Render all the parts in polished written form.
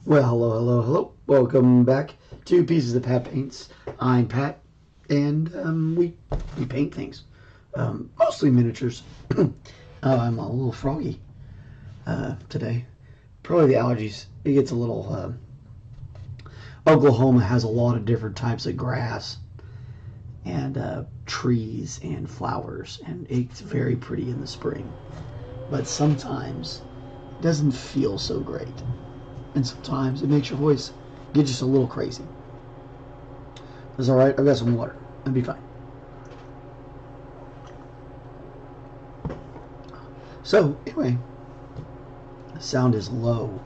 Well, hello, hello, hello. Welcome back to Pieces of Pat Paints. I'm Pat, and we paint things, mostly miniatures. I'm a little froggy today. Probably the allergies. It gets a little. Oklahoma has a lot of different types of grass and trees and flowers, and it's very pretty in the spring. But sometimes it doesn't feel so great. And sometimes it makes your voice get just a little crazy. That's alright, I've got some water. I'll be fine. So, anyway, the sound is low.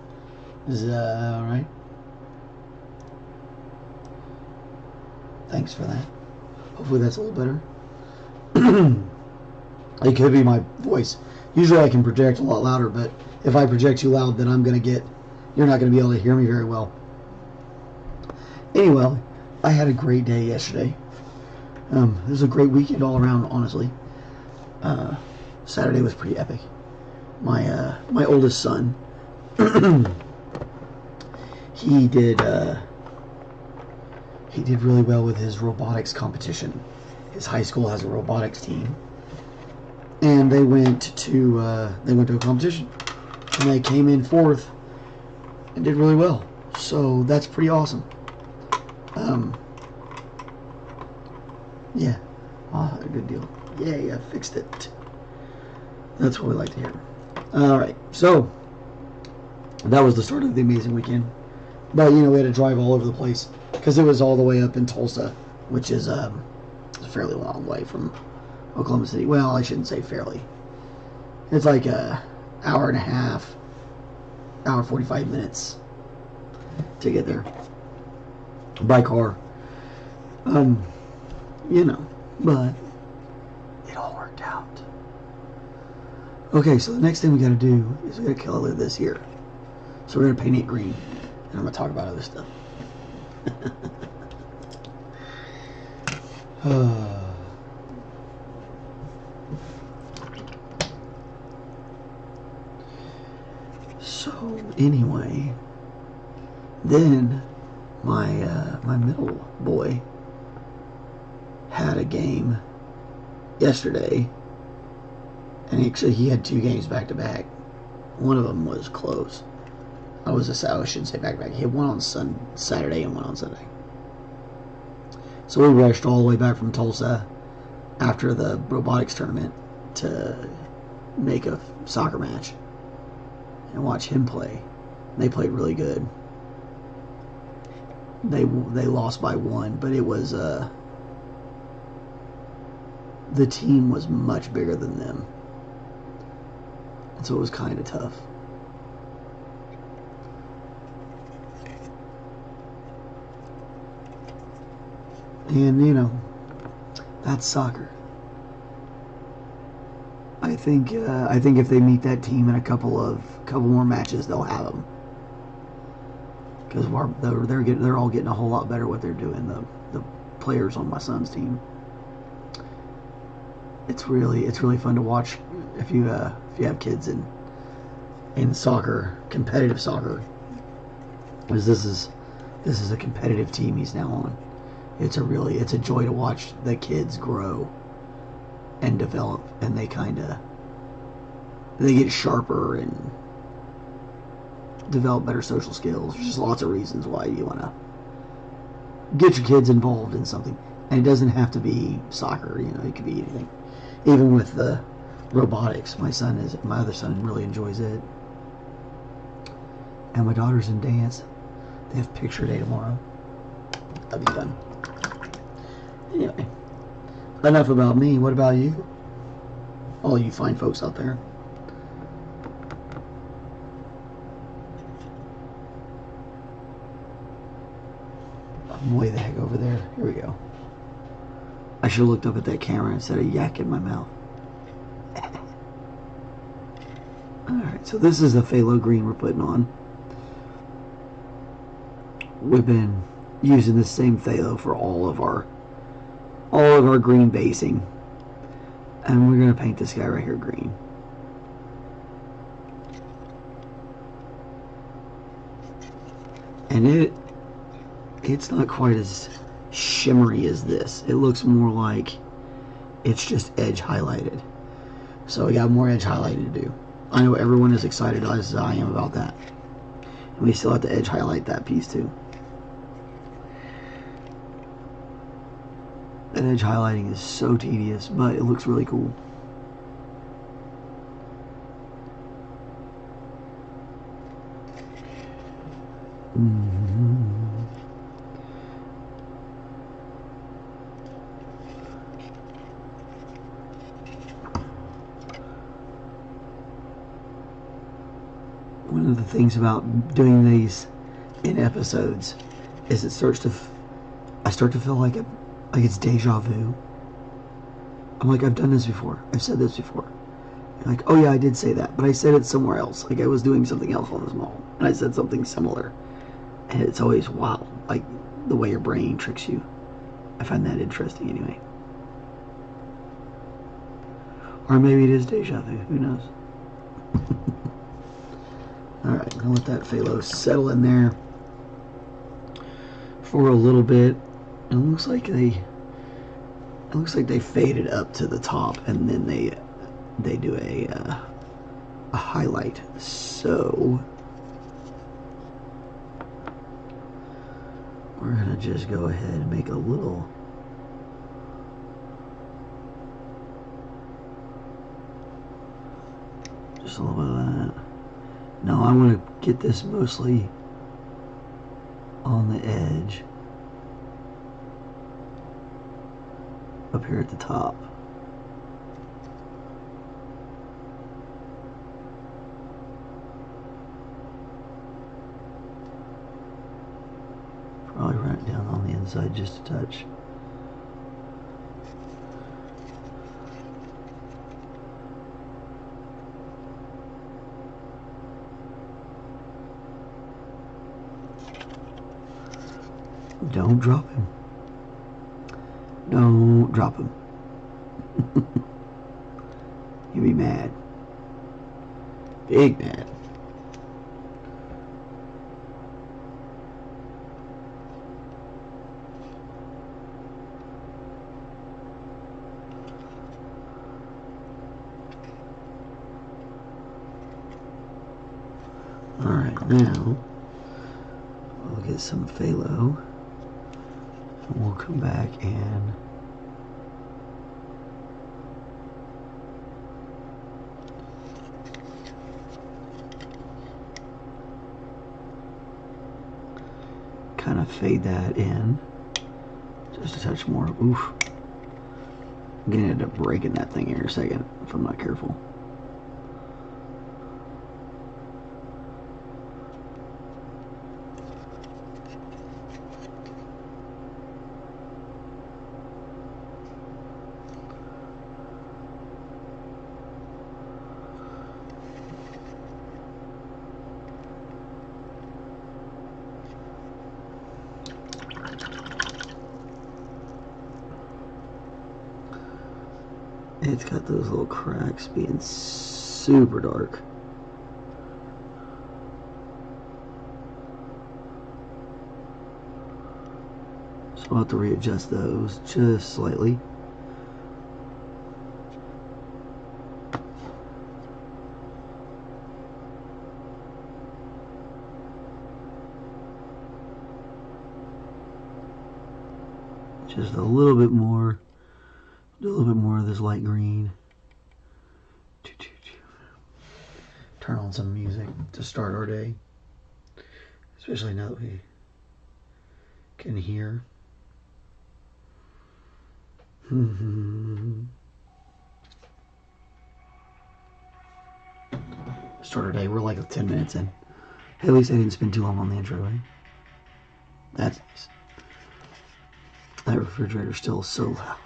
Is that alright? Thanks for that. Hopefully that's a little better. It could be my voice. Usually I can project a lot louder, but if I project too loud, then you're not going to be able to hear me very well. Anyway, I had a great day yesterday. It was a great weekend all around, honestly. Saturday was pretty epic. My oldest son, he did really well with his robotics competition. His high school has a robotics team, and they went to a competition, and they came in fourth and did really well. So that's pretty awesome. Yeah, a good deal. Yay, I fixed it. That's what we like to hear. Alright, so that was the start of the amazing weekend. But, we had to drive all over the place because it was all the way up in Tulsa, which is a fairly long way from Oklahoma City. Well, I shouldn't say fairly. It's like a hour and a half, hour 45 minutes to get there by car. But it all worked out. Okay, so the next thing we gotta do is we gotta color this here. So we're gonna paint it green, and I'm gonna talk about other stuff. So anyway, then my middle boy had a game yesterday, and actually he had two games back to back. One of them was close. I shouldn't say back to back. He had one on Saturday and one on Sunday. So we rushed all the way back from Tulsa after the robotics tournament to make a soccer match and watch him play. They played really good. They lost by one, but it was the team was much bigger than them, and so it was kind of tough. And that's soccer. I think if they meet that team in a couple more matches, they'll have them, because they're all getting a whole lot better at what they're doing. The players on my son's team. It's really fun to watch if you have kids in soccer, competitive soccer, because this is a competitive team he's now on. It's a joy to watch the kids grow and develop, and they get sharper and develop better social skills. There's just lots of reasons why you want to get your kids involved in something, and it doesn't have to be soccer. It could be anything. Even with the robotics, my other son really enjoys it, and my daughter's in dance. They have picture day tomorrow. That'll be fun. Anyway, enough about me. What about you? All you fine folks out there. I'm way the heck over there. Here we go. I should have looked up at that camera instead of yakking my mouth. Alright, so this is the phthalo green we're putting on. We've been using the same phthalo for all of our green basing. And we're going to paint this guy right here green. And it's not quite as shimmery as this. It looks more like it's just edge highlighted. So we got more edge highlighting to do. I know everyone is excited as I am about that. And we still have to edge highlight that piece too. That edge highlighting is so tedious, but it looks really cool. One of the things about doing these in episodes is I start to feel like it's deja vu. I'm like, I've done this before. I've said this before. You're like, oh yeah, I did say that, but I said it somewhere else. Like I was doing something else on this model, and I said something similar. And it's always, wow, like the way your brain tricks you. I find that interesting anyway. Or maybe it is deja vu, who knows? Alright, I'm gonna let that phthalo settle in there for a little bit. It looks like they faded up to the top and then they do a highlight. So we're gonna just go ahead and make a little bit of that. No, I want to get this mostly on the edge up here at the top. Probably run it down on the inside just a touch. Don't drop him. Don't drop him. He'll be mad. Big mad. Alright, now we'll get some phthalo. And we'll come back and kind of fade that in just a touch more. Oof. I'm gonna end up breaking that thing here in a second if I'm not careful. It's got those little cracks being super dark. So I'll have to readjust those just slightly. Just a little bit more. Do a little bit more of this light green. Turn on some music to start our day. Especially now that we can hear. Start our day. We're like 10 minutes in. Hey, at least I didn't spend too long on the intro, right? That's nice. That refrigerator's still so loud.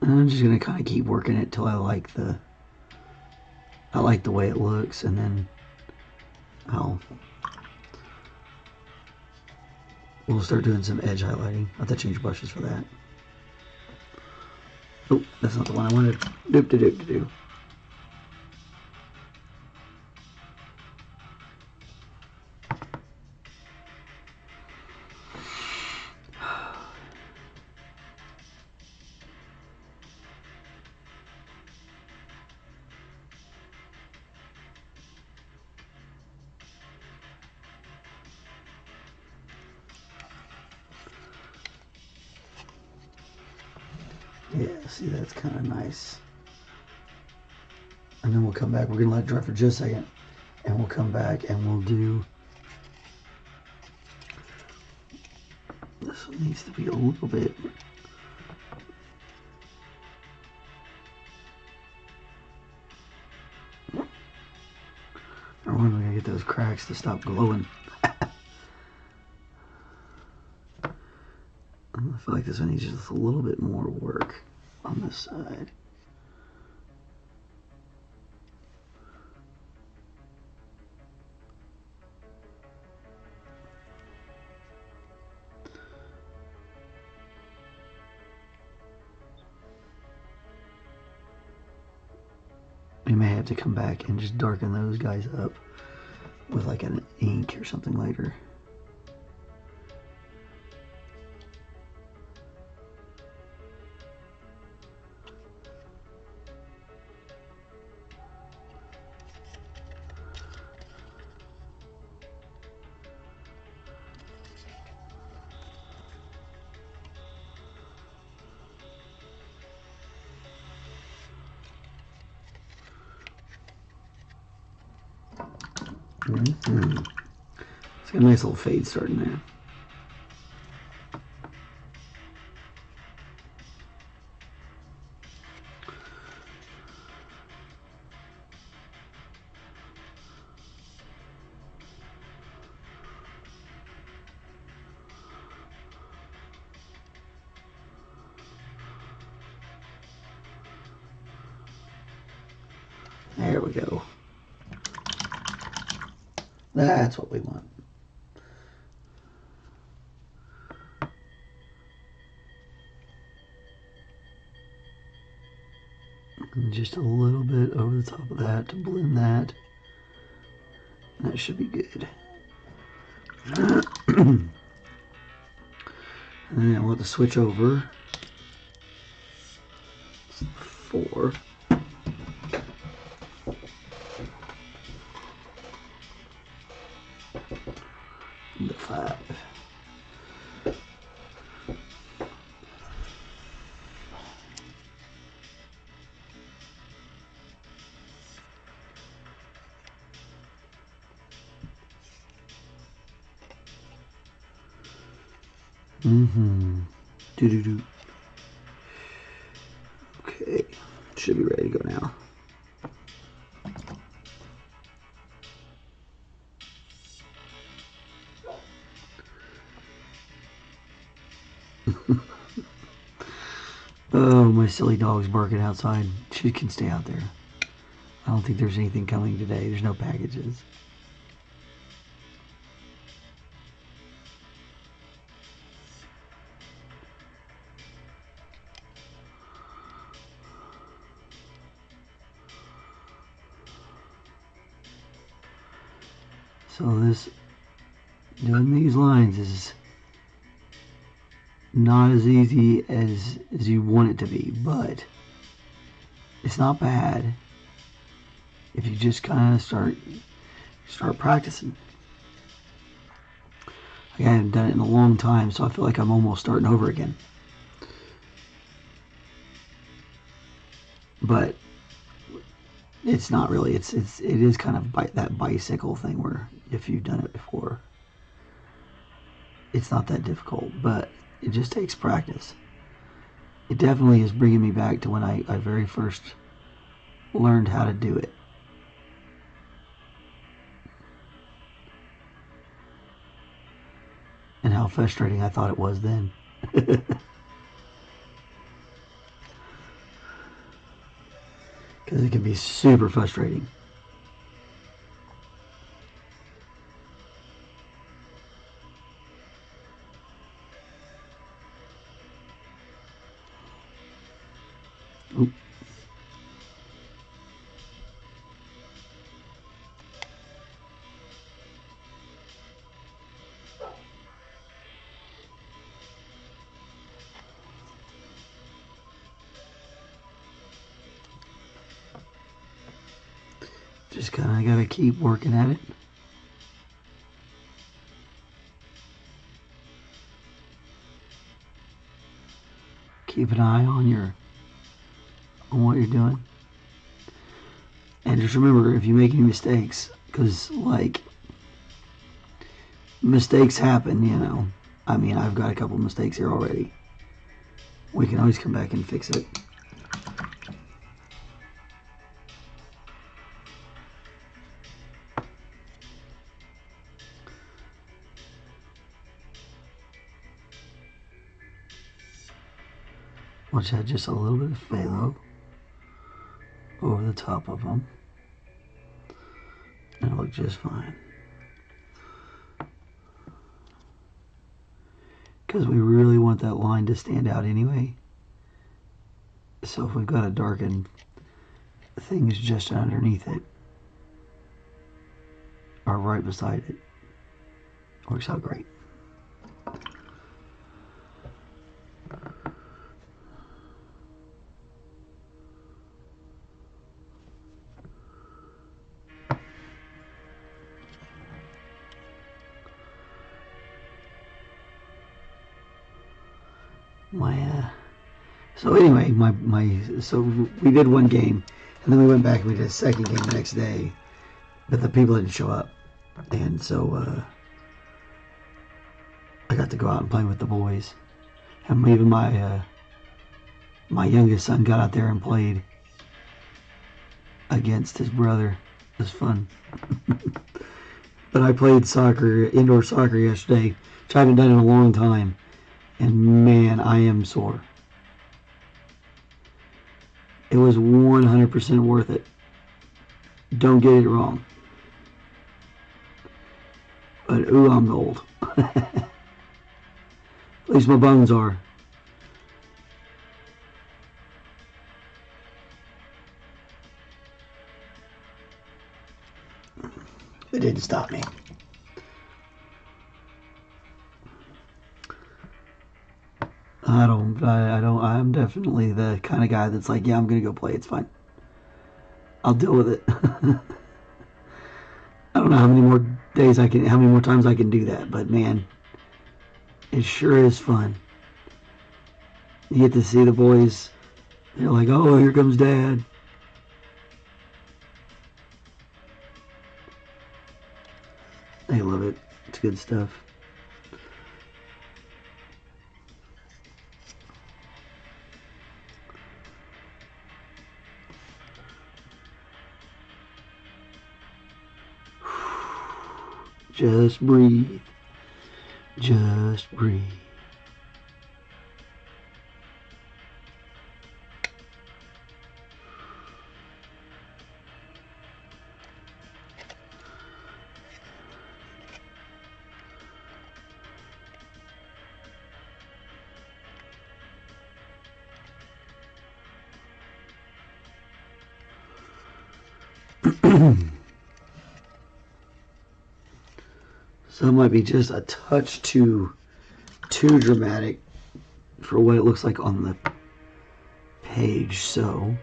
And I'm just gonna kind of keep working it till I like the way it looks, and then we'll start doing some edge highlighting. I'll have to change brushes for that. Oh, that's not the one I wanted. Doop-de-doop-de-doo. Yeah, see, that's kind of nice. And then we'll come back. We're going to let it dry for just a second. And we'll come back and we'll do... This one needs to be a little bit... Or when we're going to get those cracks to stop glowing. I feel like this one needs just a little bit more work on this side. We may have to come back and just darken those guys up with like an ink or something later. It's got a nice little fade starting there. There we go. That's what we want. And just a little bit over the top of that to blend that. That should be good. And then I want to switch over for the 5. Do-do-do. Okay, should be ready to go now. Oh, my silly dog's barking outside. She can stay out there. I don't think there's anything coming today. There's no packages. So this, doing these lines is not as easy as you want it to be, but it's not bad if you just kind of start practicing. Like I haven't done it in a long time, so I feel like I'm almost starting over again. But it's not really. It is kind of that bicycle thing where if you've done it before, it's not that difficult, but it just takes practice. It definitely is bringing me back to when I very first learned how to do it. And how frustrating I thought it was then. because it can be super frustrating. Oop. Just kind of got to keep working at it. Keep an eye on what you're doing. And just remember, if you make any mistakes, because, like, mistakes happen, you know. I mean, I've got a couple mistakes here already. We can always come back and fix it. Watch that, just a little bit of phthalo over the top of them. It'll look just fine. Because we really want that line to stand out anyway. So if we've got to darken things just underneath it, or right beside it, works out great. So anyway, so we did one game, and then we went back and we did a second game the next day, but the people didn't show up, and so I got to go out and play with the boys, and even my youngest son got out there and played against his brother. It was fun. But I played soccer, indoor soccer yesterday, which I haven't done in a long time, and man, I am sore. It was 100% worth it. Don't get it wrong. But ooh, I'm old. At least my bones are. It didn't stop me. I'm definitely the kind of guy that's like, yeah, I'm gonna go play, it's fine. I'll deal with it. I don't know how many more times I can do that, but man, it sure is fun. You get to see the boys, they're like, oh, here comes Dad. They love it. It's good stuff. Just breathe. Just breathe. So it might be just a touch too dramatic for what it looks like on the page, so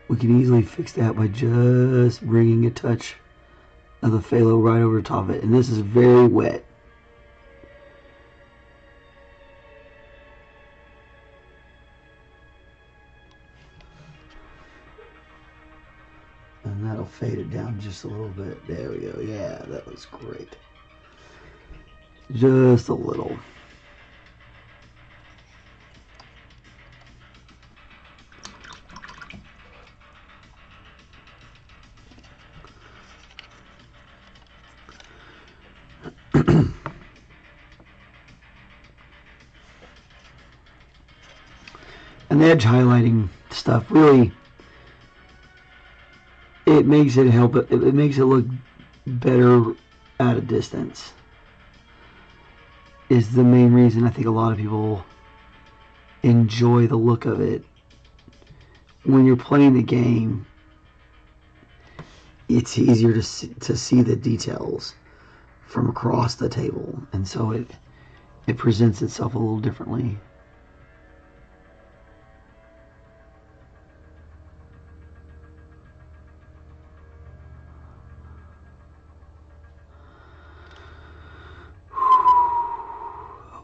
we can easily fix that by just bringing a touch of the phthalo right over top of it. And this is very wet. And that'll fade it down just a little bit. There we go. Yeah, that was great. Just a little. And the edge highlighting stuff really, it makes it help. It makes it look better at a distance. Is the main reason I think a lot of people enjoy the look of it. When you're playing the game, it's easier to see the details from across the table, and so it presents itself a little differently.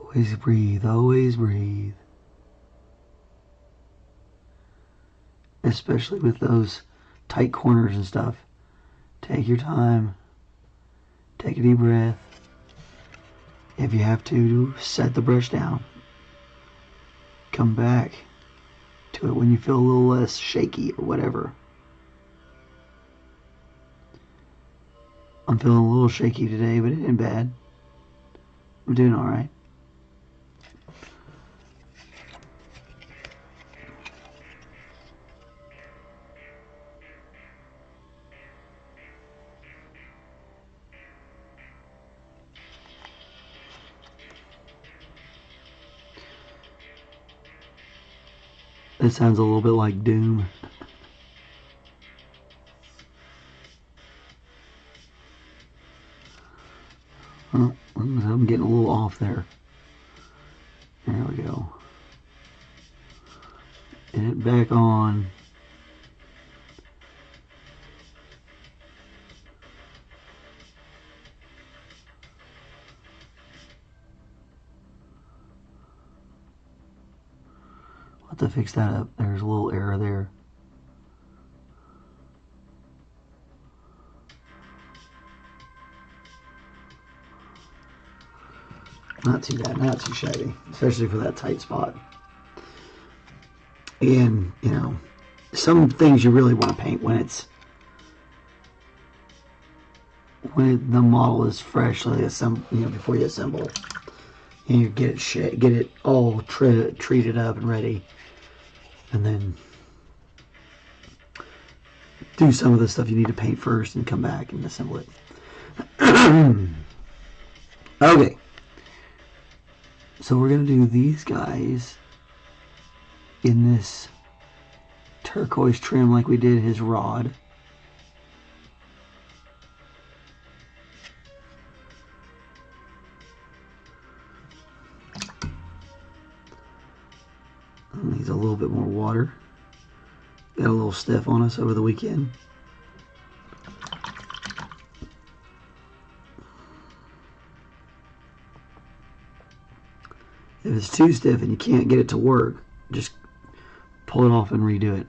Always breathe, always breathe. Especially with those tight corners and stuff. Take your time. Take a deep breath. If you have to, set the brush down. Come back to it when you feel a little less shaky or whatever. I'm feeling a little shaky today, but it ain't bad. I'm doing alright. It sounds a little bit like Doom. Oh, I'm getting a little off there. There we go. Get it back on. I'll have to fix that up. There's a little error there. Not too bad, not too shabby, especially for that tight spot. And, you know, some things you really want to paint when the model is freshly assembled, you know, before you assemble, and you get it all treated up and ready, and then do some of the stuff you need to paint first and come back and assemble it. Okay. So we're going to do these guys in this turquoise trim like we did his rod. Needs a little bit more water. Got a little stiff on us over the weekend. If it's too stiff and you can't get it to work, just pull it off and redo it.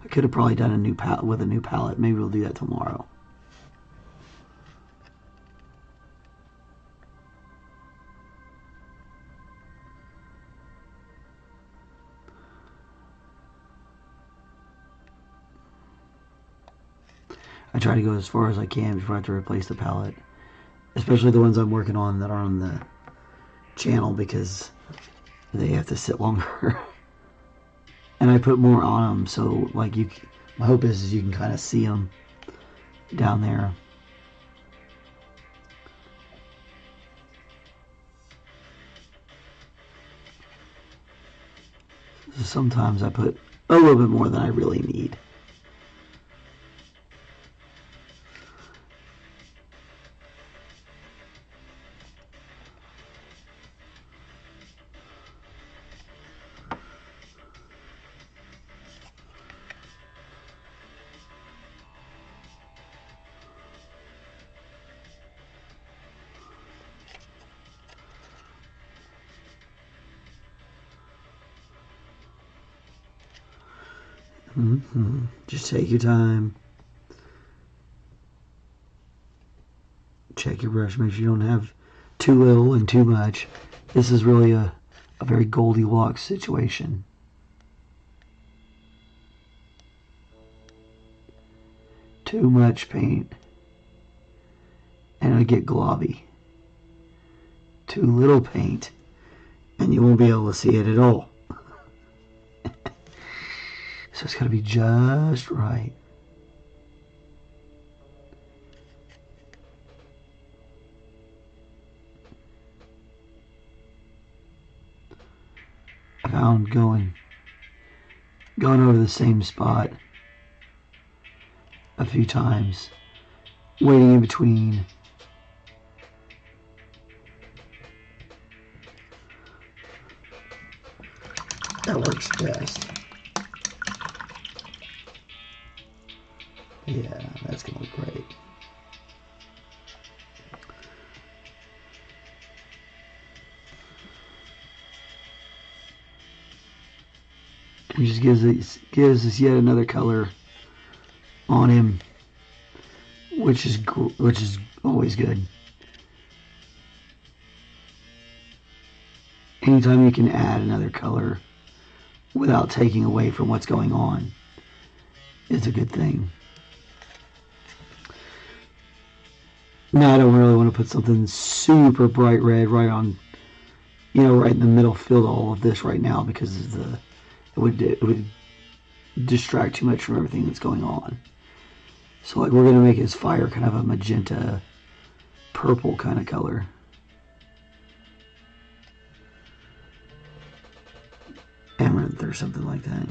I could have probably done a new palette with a new palette. Maybe we'll do that tomorrow. I try to go as far as I can before I have to replace the palette, especially the ones I'm working on that are on the channel, because they have to sit longer. And I put more on them, so like my hope is you can kind of see them down there. So sometimes I put a little bit more than I really need. Just take your time. Check your brush. Make sure you don't have too little and too much. This is really a very Goldilocks situation. Too much paint and it'll get globby. Too little paint and you won't be able to see it at all. So it's got to be just right. found going over the same spot a few times, waiting in between. That works best. Yeah, that's gonna look great. It just gives us yet another color on him, which is always good. Anytime you can add another color without taking away from what's going on, it's a good thing. Now I don't really want to put something super bright red right on, right in the middle field of all of this right now, because it would distract too much from everything that's going on. So like we're gonna make his fire kind of a magenta purple kind of color. Amaranth or something like that,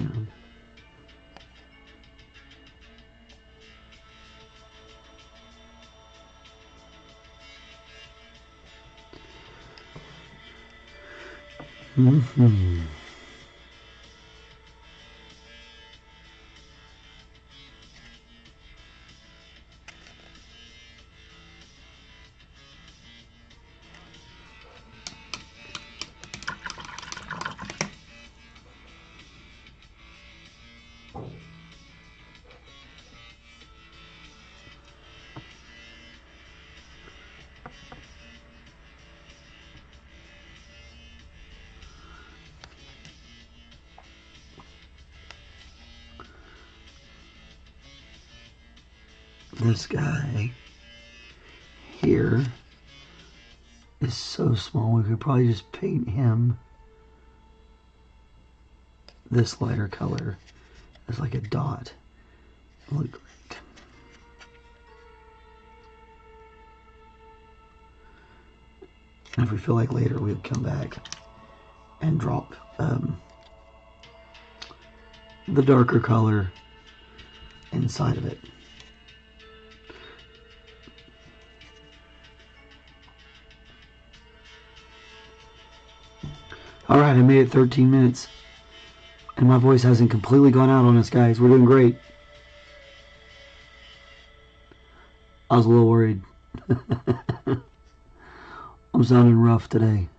This guy here is so small, we could probably just paint him this lighter color as like a dot. It'll look great. And if we feel like later, we'll come back and drop the darker color inside of it. Alright, I made it 13 minutes. And my voice hasn't completely gone out on us, guys. We're doing great. I was a little worried. I'm sounding rough today.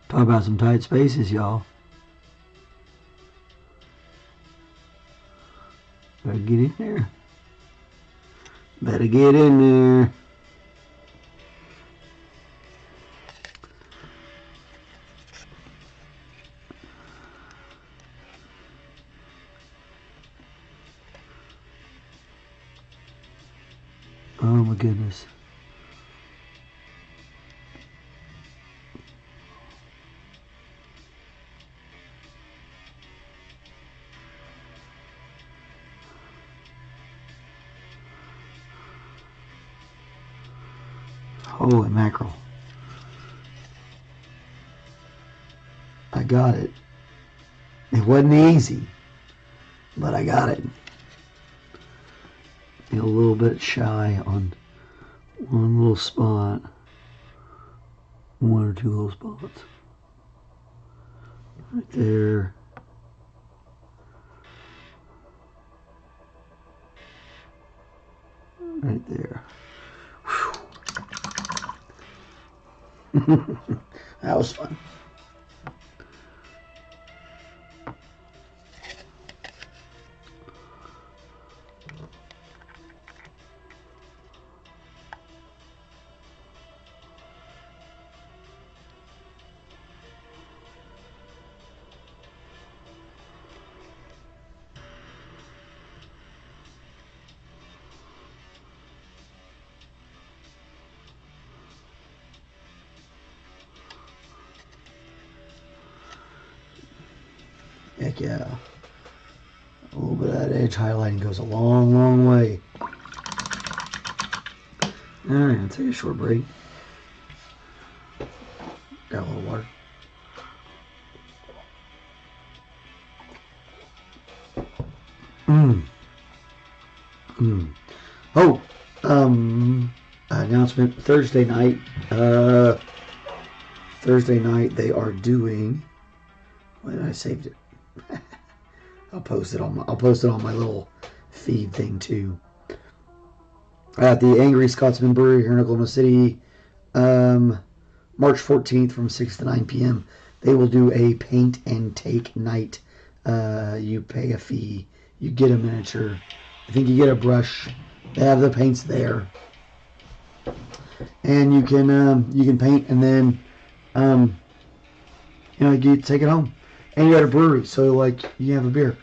Talk about some tight spaces, y'all. Better get in there. Better get in there. Oh my goodness. Holy mackerel. I got it. It wasn't easy, but I got it. A little bit shy on one little spot. One or two little spots. Right there. Right there. That was fun. Heck yeah. A little bit of that edge highlighting goes a long, long way. Alright, I'll take a short break. Got a little water. Oh, announcement Thursday night. Thursday night they are doing. Wait, I saved it. I'll post it on my little feed thing too. At the Angry Scotsman Brewery here in Oklahoma City, March 14th from 6 to 9 p.m. They will do a paint and take night. You pay a fee. You get a miniature. I think you get a brush. They have the paints there, and you can paint, and then you take it home. And you're at a brewery, so like you have a beer.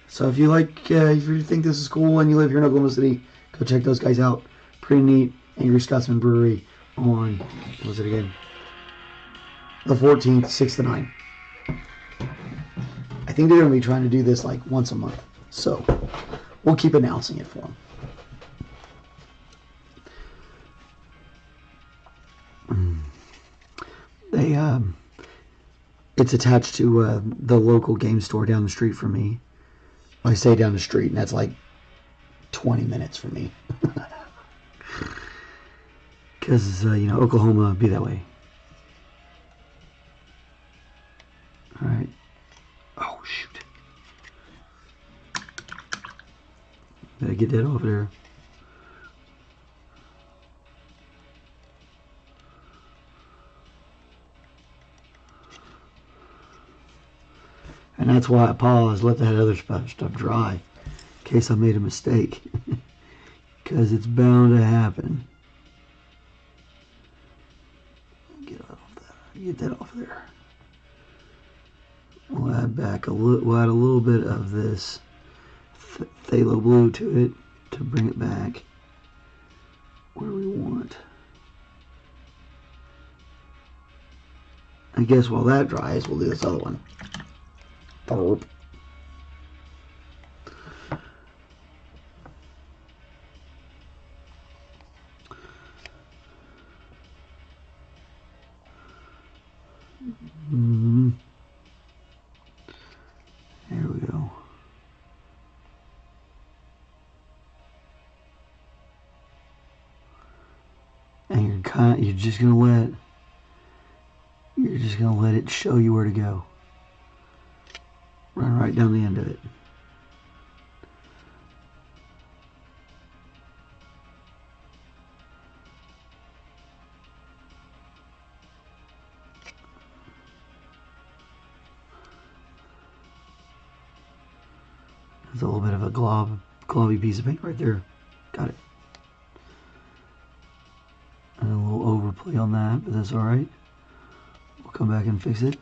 So if you like, if you think this is cool and you live here in Oklahoma City, go check those guys out. Pretty neat. Angry Scotsman Brewery on, what was it again? The 14th, 6 to 9. I think they're going to be trying to do this like once a month. So we'll keep announcing it for them. It's attached to the local game store down the street from me. Well, I say down the street, and that's like 20 minutes from me. Because, Oklahoma would be that way. Alright. Oh, shoot. Gotta get that off there. And that's why I paused, let that other stuff dry, in case I made a mistake. Because it's bound to happen. Get that off there. We'll add a little bit of this phthalo blue to it to bring it back where we want. I guess while that dries, we'll do this other one. Burp. There we go. And you're just gonna let it show you where to go. Run right down the end of it. There's a little bit of a globby piece of paint right there. Got it. And a little overplay on that, but that's alright. We'll come back and fix it.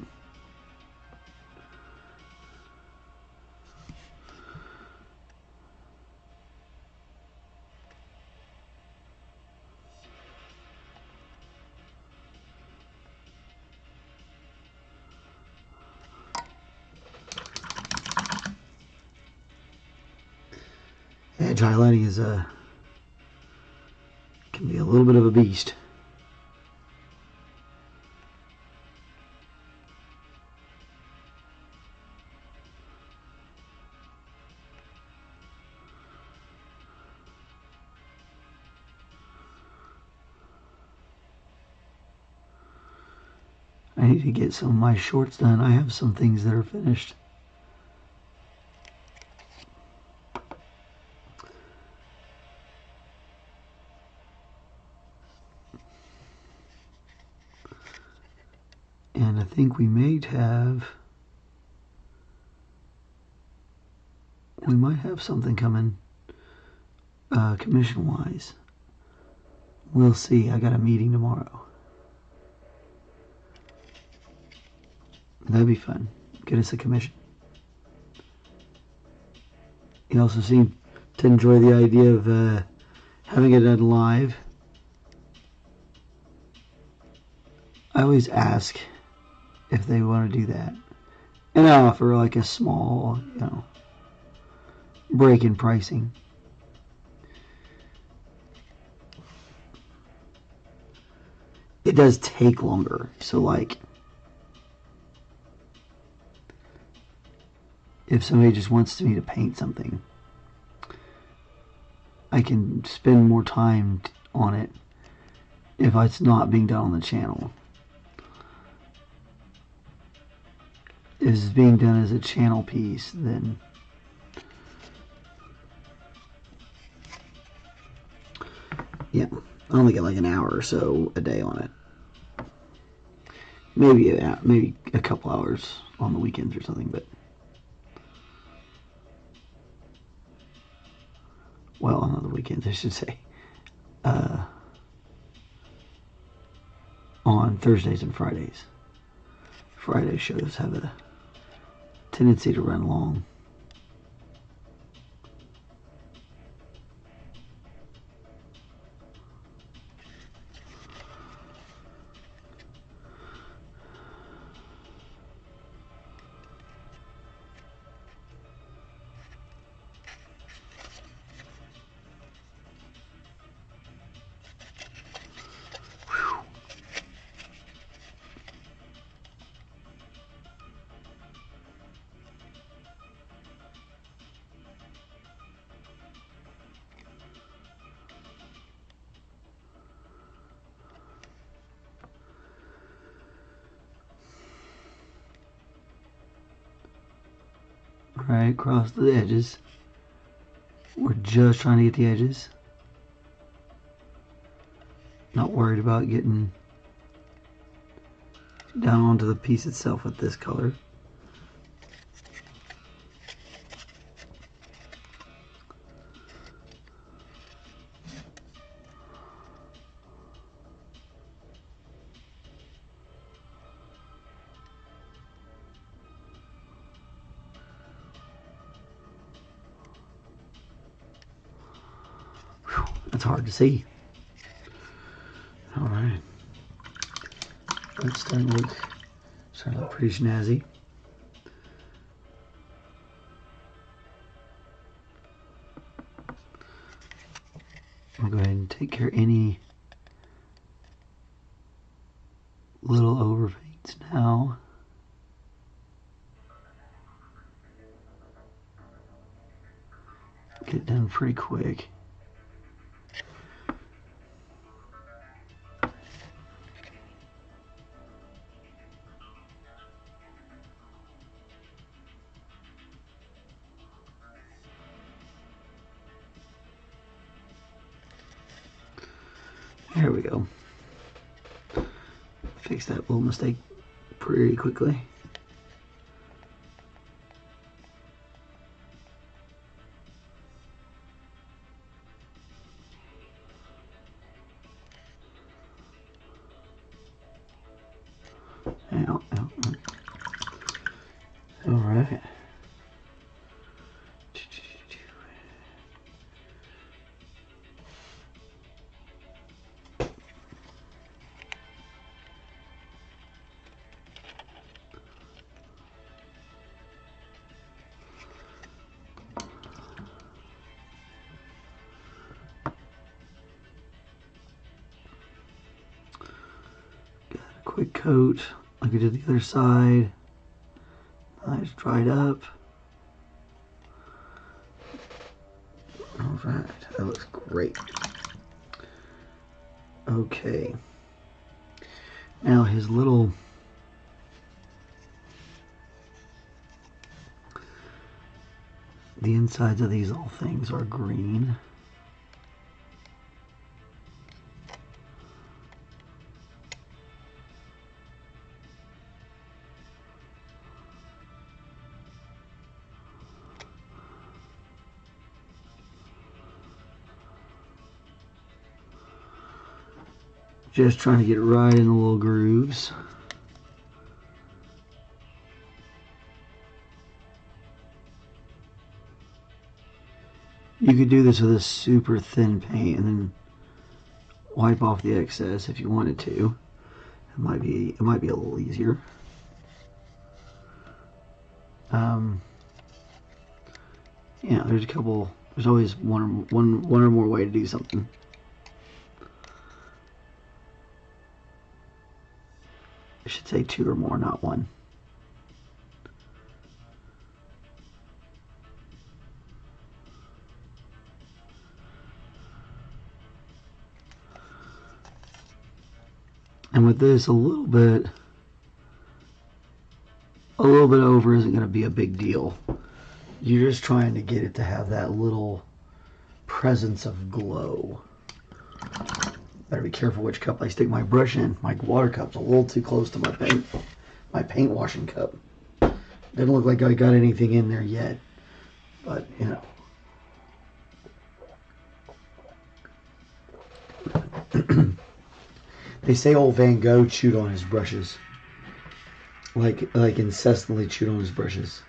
Edge highlighting is can be a little bit of a beast. I need to get some of my shorts done. I have some things that are finished. And I think we might have something coming commission wise. We'll see. I got a meeting tomorrow. That'd be fun. Get us a commission. You also seem to enjoy the idea of having it done live. I always ask if they want to do that. And I offer like a small, break in pricing. It does take longer, so like if somebody just wants me to paint something, I can spend more time on it if it's not being done on the channel. If it's being done as a channel piece, then yeah, I only get like an hour or so a day on it. Maybe a couple hours on the weekends or something, but well, on the weekends I should say. On Thursdays and Fridays. Friday shows have a tendency to run long. Right across the edges. We're just trying to get the edges. Not worried about getting down onto the piece itself with this color. That's hard to see. Alright. That's starting to look pretty snazzy. I'll go ahead and take care of any little overpaints now. Get it done pretty quick. There we go. Fix that little mistake pretty quickly. All right. Quick coat like we did the other side. Nice dried up. Alright, that looks great. Okay. Now his little the insides of these little things are green. Just trying to get right in the little grooves. You could do this with a super thin paint and then wipe off the excess if you wanted to. It might be a little easier. Yeah, there's a couple. There's always one or more way to do something. I should say 2 or more, not 1. And with this, a little bit over isn't going to be a big deal. You're just trying to get it to have that little presence of glow. Better be careful which cup I stick my brush in. My water cup's a little too close to my paint washing cup. Doesn't look like I got anything in there yet, but you know. They say old Van Gogh chewed on his brushes, like incessantly chewed on his brushes.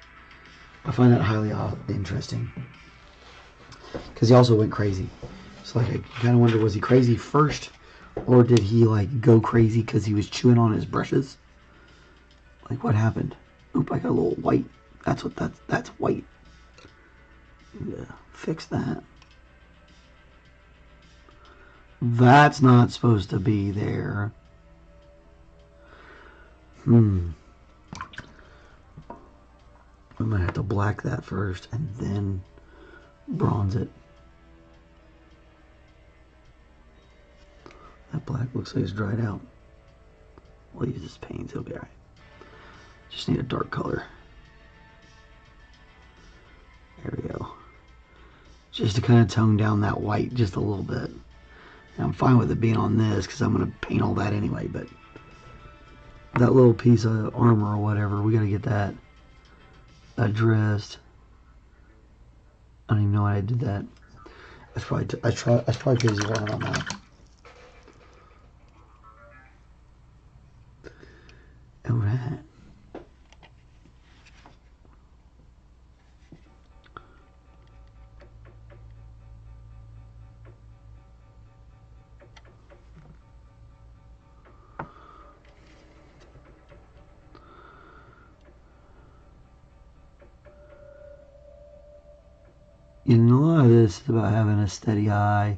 I find that highly interesting, because he also went crazy. So like, I kind of wonder, was he crazy first, or did he like go crazy because he was chewing on his brushes? Like, what happened? Oop! I got a little white. That's white. Yeah, fix that. That's not supposed to be there. We might have to black that first and then bronze it. That black looks like it's dried out. We'll use this paint, it'll be alright. Just need a dark color. There we go. Just to kind of tone down that white just a little bit. And I'm fine with it being on this because I'm going to paint all that anyway, but that little piece of armor or whatever, we got to get that addressed. I don't even know why I did that. That's probably crazy wrong on that. Alright. You know, a lot of this is about having a steady eye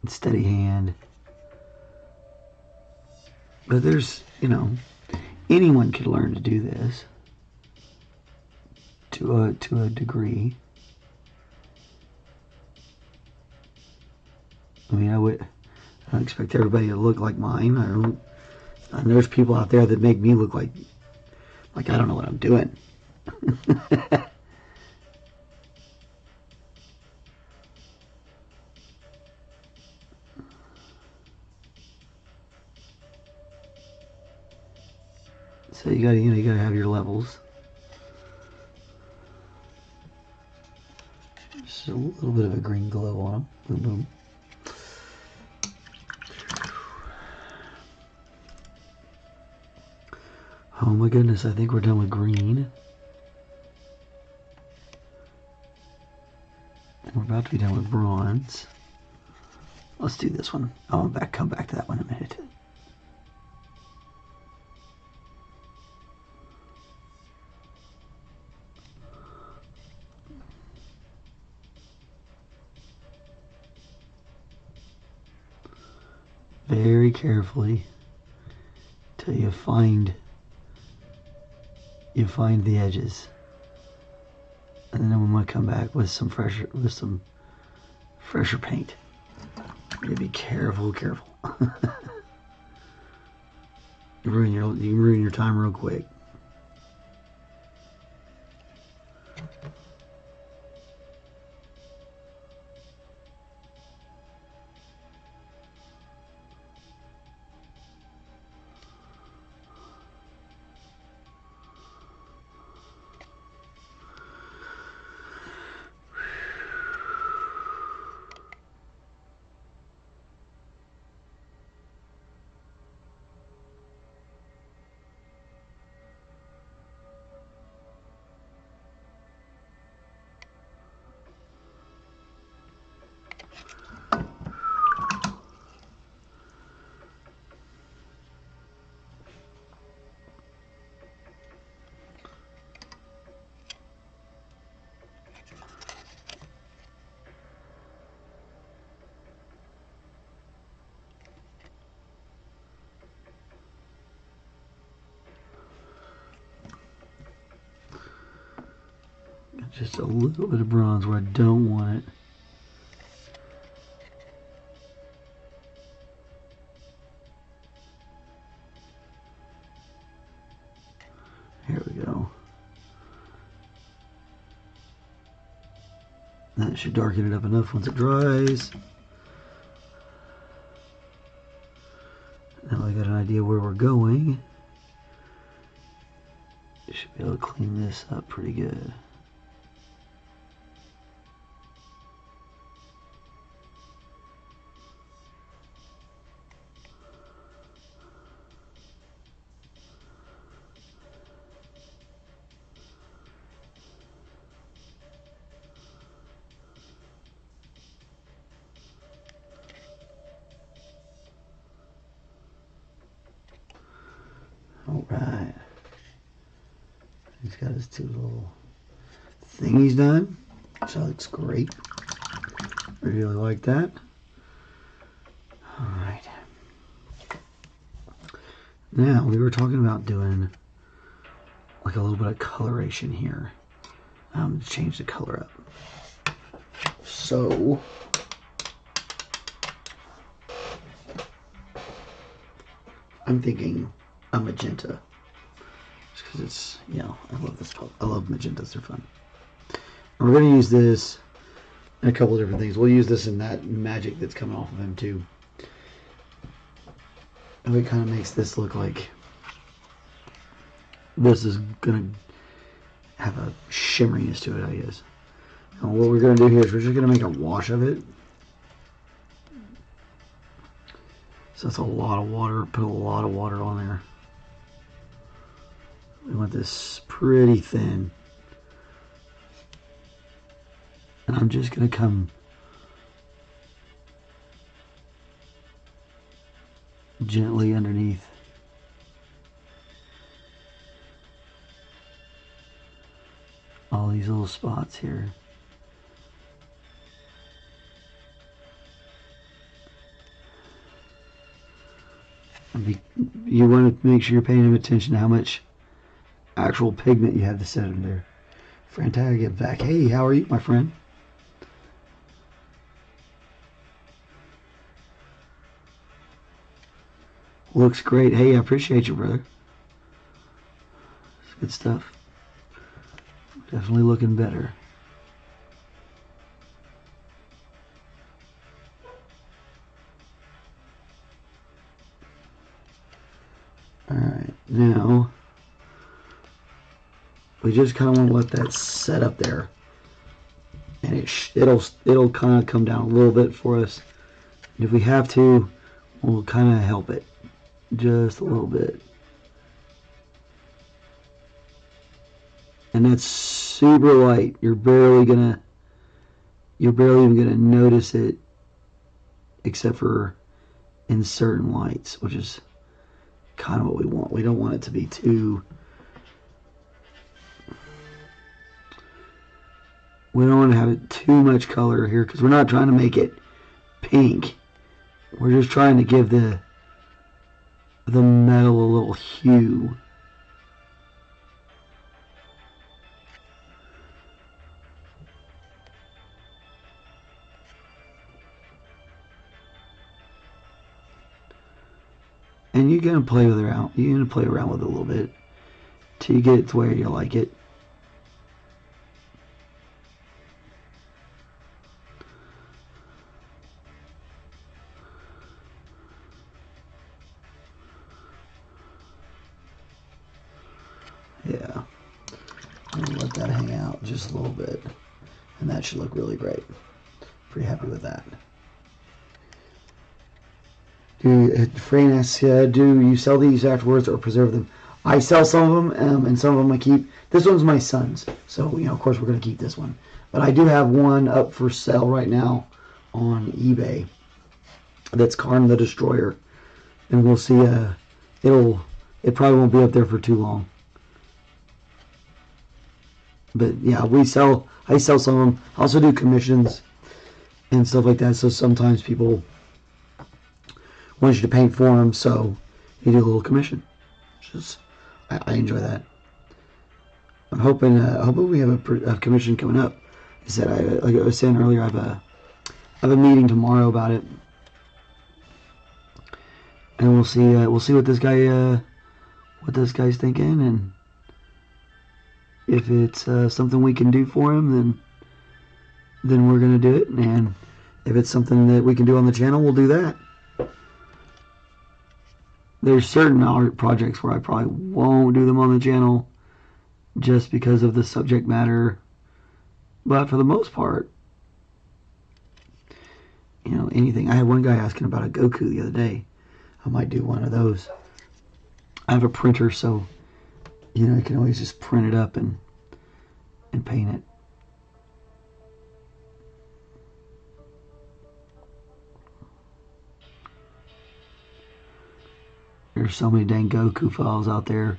and steady hand. But there's, you know, anyone could learn to do this to a degree. I mean, I don't expect everybody to look like mine. And there's people out there that make me look like I don't know what I'm doing. So you gotta have your levels. Just a little bit of a green glow on them. Boom, boom. Oh my goodness, I think we're done with green. And we're about to be done with bronze. Let's do this one. I'll come back to that one in a minute. Very carefully till you find the edges, and then we might come back with some fresher paint. You gotta be careful. You can ruin your time real quick. Just a little bit of bronze where I don't want it. Here we go. That should darken it up enough once it dries. Now I got an idea where we're going. Should be able to clean this up pretty good. Alright. He's got his two little thingies done, which looks great. Really like that. Alright. Now, we were talking about doing like a little bit of coloration here. To change the color up. So, I'm thinking a magenta. Just because it's, you know, I love this color. I love magentas, they're fun. And we're going to use this in a couple of different things. We'll use this in that magic that's coming off of him too. And it kind of makes this look like this is going to have a shimmeriness to it, I guess. And what we're going to do here is we're just going to make a wash of it. So that's a lot of water. Put a lot of water on there. We want this pretty thin. And I'm just going to come gently underneath. All these little spots here. You want to make sure you're paying attention to how much actual pigment you have to set in there. Frantag, get back. Hey, how are you, my friend? Looks great. Hey, I appreciate you, brother. It's good stuff. Definitely looking better. Alright, now we just kind of want to let that set up there, and it'll kind of come down a little bit for us. And if we have to, we'll kind of help it just a little bit. And that's super light. You're barely even gonna notice it, except for in certain lights, which is kind of what we want. We don't want it to be too. We don't want to have it too much color here because we're not trying to make it pink. We're just trying to give the metal a little hue. And you're gonna play with it around. You're gonna play around with it a little bit till you get it to where you like it. Yeah, I'm gonna let that hang out just a little bit, and that should look really great. Pretty happy with that. Frayne asks, do you sell these afterwards or preserve them? I sell some of them, and some of them I keep. This one's my son's, so you know, of course, we're gonna keep this one. But I do have one up for sale right now on eBay. That's Karn the Destroyer, and we'll see. It probably won't be up there for too long. But yeah, I sell some of them. I also do commissions and stuff like that. So sometimes people want you to paint for them, so you do a little commission. I enjoy that. I'm hoping we have a commission coming up. I said, like I was saying earlier, I have a meeting tomorrow about it, and we'll see what this guy's thinking, and if it's something we can do for him, then we're gonna do it, and if it's something that we can do on the channel, we'll do that. There's certain art projects where I probably won't do them on the channel just because of the subject matter, but for the most part, you know, anything. I had one guy asking about a Goku the other day. I might do one of those. I have a printer, so you know, I can always just print it up and paint it. There's so many dang Goku files out there.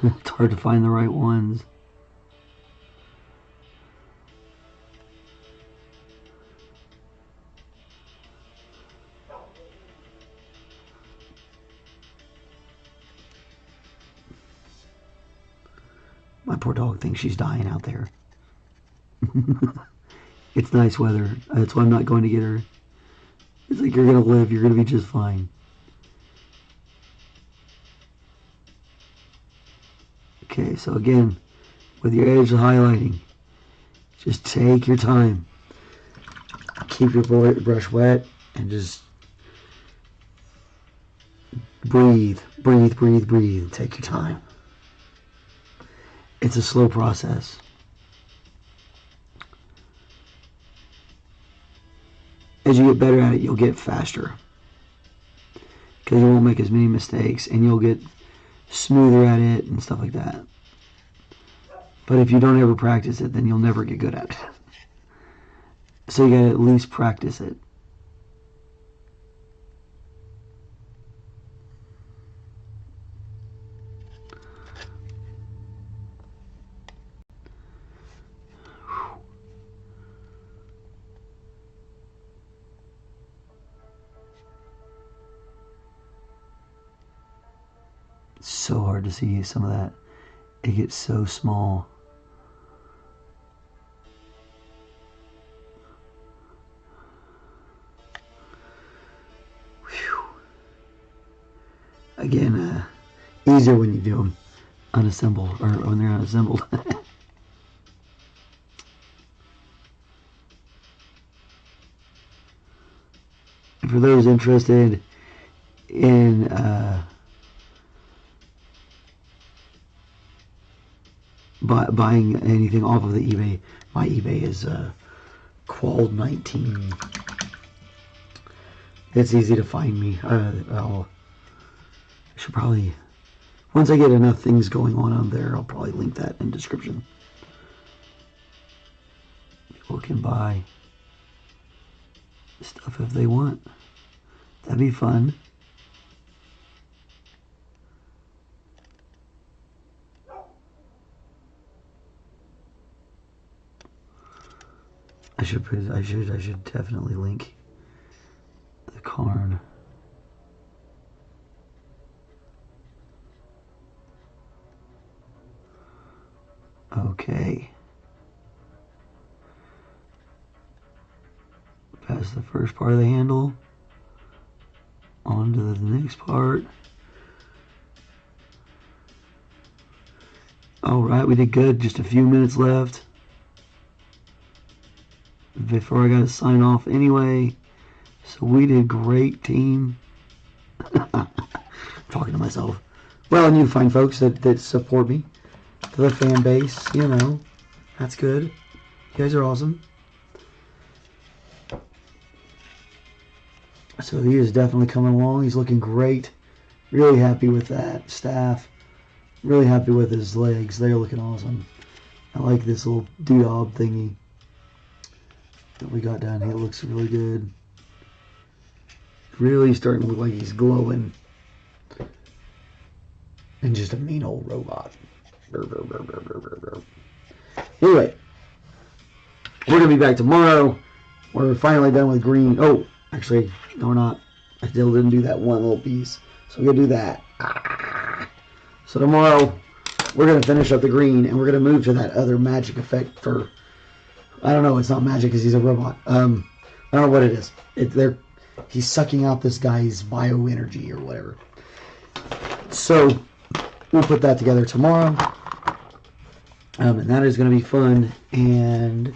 It's hard to find the right ones. My poor dog thinks she's dying out there. It's nice weather. That's why I'm not going to get her. It's like, you're going to live. You're going to be just fine. Okay, so again, with your edge highlighting, just take your time. Keep your brush wet and just breathe, breathe, breathe, breathe. Take your time. It's a slow process. As you get better at it, you'll get faster, because you won't make as many mistakes, and you'll get smoother at it and stuff like that. But if you don't ever practice it, then you'll never get good at it. So you gotta at least practice it. It's so hard to see some of that. It gets so small. Whew. Again, easier when you do them unassembled, or when they're unassembled. For those interested in buying anything off of the eBay, my eBay is Quald19. It's easy to find me. I should probably, once I get enough things going on there, I'll probably link that in the description. People can buy stuff if they want. That'd be fun. I should definitely link the Karn. Okay. Past the first part of the handle, on to the next part. Alright, we did good. Just a few minutes left before I got to sign off anyway. So we did great, team. I'm talking to myself. Well, and you find folks that support me. The fan base, you know. That's good. You guys are awesome. So he is definitely coming along. He's looking great. Really happy with that staff. Really happy with his legs. They're looking awesome. I like this little doodad thingy that we got down here. It looks really good. Really starting to look like he's glowing. And just a mean old robot. Anyway, we're going to be back tomorrow. We're finally done with green. Oh, actually, no, we're not. I still didn't do that one little piece. So we're going to do that. So tomorrow, we're going to finish up the green, and we're going to move to that other magic effect for, I don't know, it's not magic because he's a robot. I don't know what it is. He's sucking out this guy's bioenergy or whatever. So we'll put that together tomorrow. And that is going to be fun. And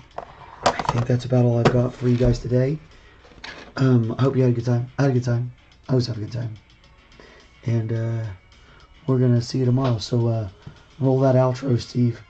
I think that's about all I've got for you guys today. I hope you had a good time. I had a good time. I always have a good time. And we're going to see you tomorrow. So roll that outro, Steve.